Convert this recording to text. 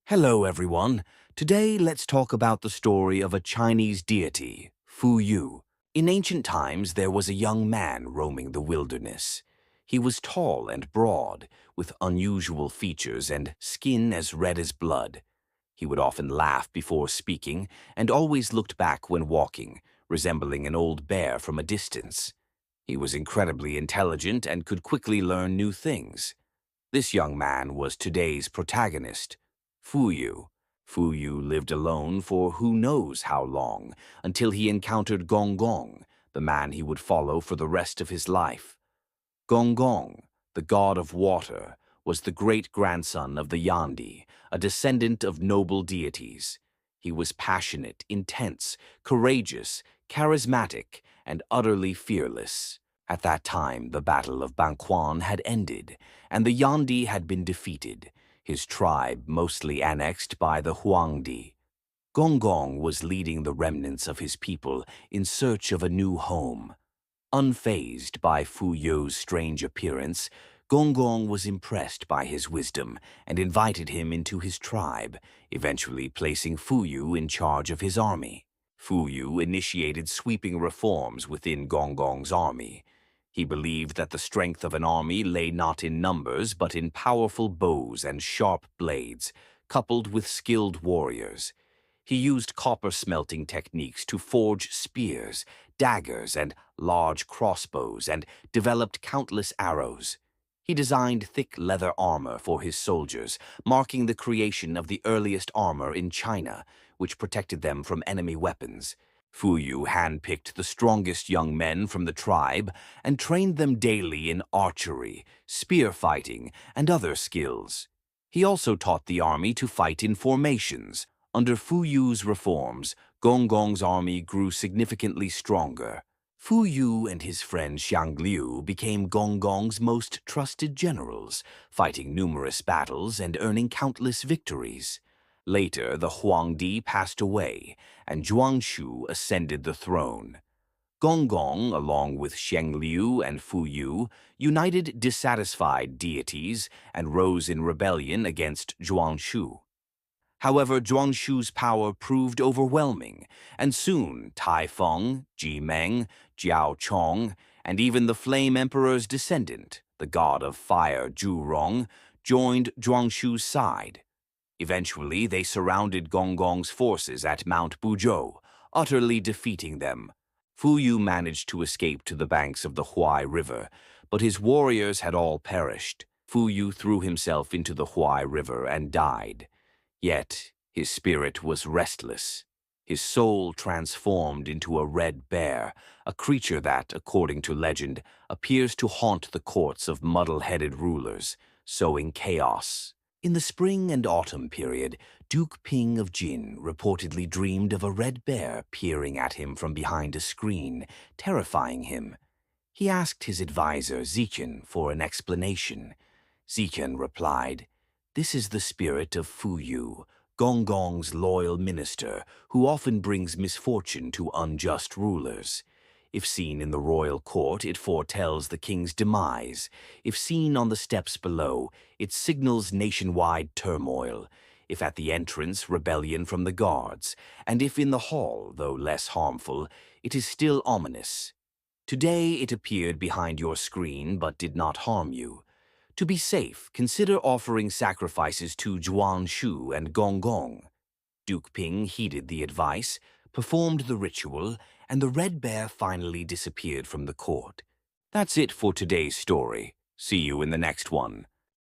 Hello, everyone. Today, let's talk about the story of a Chinese deity, Fú Yóu. In ancient times, there was a young man roaming the wilderness. He was tall and broad, with unusual features and skin as red as blood. He would often laugh before speaking and always looked back when walking, resembling an old bear from a distance. He was incredibly intelligent and could quickly learn new things. This young man was today's protagonist, Fú Yóu. Fú Yóu lived alone for who knows how long, until he encountered Gong Gong, the man he would follow for the rest of his life. Gong Gong, the god of water, was the great-grandson of the Yandi, a descendant of noble deities. He was passionate, intense, courageous, charismatic, and utterly fearless. At that time, the Battle of Bangquan had ended, and the Yandi had been defeated, his tribe mostly annexed by the Huangdi. Gong Gong was leading the remnants of his people in search of a new home. Unfazed by Fú You's strange appearance, Gong Gong was impressed by his wisdom and invited him into his tribe, eventually placing Fú Yóu in charge of his army. Fú Yóu initiated sweeping reforms within Gong Gong's army. He believed that the strength of an army lay not in numbers but in powerful bows and sharp blades, coupled with skilled warriors. He used copper-smelting techniques to forge spears, daggers, and large crossbows, and developed countless arrows. He designed thick leather armor for his soldiers, marking the creation of the earliest armor in China, which protected them from enemy weapons. Fú Yóu handpicked the strongest young men from the tribe and trained them daily in archery, spear fighting, and other skills. He also taught the army to fight in formations. Under Fú You's reforms, Gong Gong's army grew significantly stronger. Fú Yóu and his friend Xiang Liu became Gong Gong's most trusted generals, fighting numerous battles and earning countless victories. Later, the Huangdi passed away, and Zhuangxu ascended the throne. Gong Gong, along with Xiang Liu and Fú Yóu, united dissatisfied deities and rose in rebellion against Zhuangxu. However, Zhuangxu's power proved overwhelming, and soon Tai Feng, Ji Meng, Jiao Chong, and even the Flame Emperor's descendant, the god of fire Zhu Rong, joined Zhuangxu's side. Eventually, they surrounded Gong Gong's forces at Mount Buzhou, utterly defeating them. Fú Yóu managed to escape to the banks of the Huai River, but his warriors had all perished. Fú Yóu threw himself into the Huai River and died. Yet, his spirit was restless. His soul transformed into a red bear, a creature that, according to legend, appears to haunt the courts of muddle-headed rulers, sowing chaos. In the spring and autumn period, Duke Ping of Jin reportedly dreamed of a red bear peering at him from behind a screen, terrifying him. He asked his advisor, Ziqian, for an explanation. Ziqian replied, "This is the spirit of Fú Yóu, Gong Gong's loyal minister, who often brings misfortune to unjust rulers. If seen in the royal court, it foretells the king's demise. If seen on the steps below, it signals nationwide turmoil. If at the entrance, rebellion from the guards. And if in the hall, though less harmful, it is still ominous. Today it appeared behind your screen but did not harm you. To be safe, consider offering sacrifices to Zhuangxu and Gong Gong." Duke Ping heeded the advice, performed the ritual, and the red bear finally disappeared from the court. That's it for today's story. See you in the next one.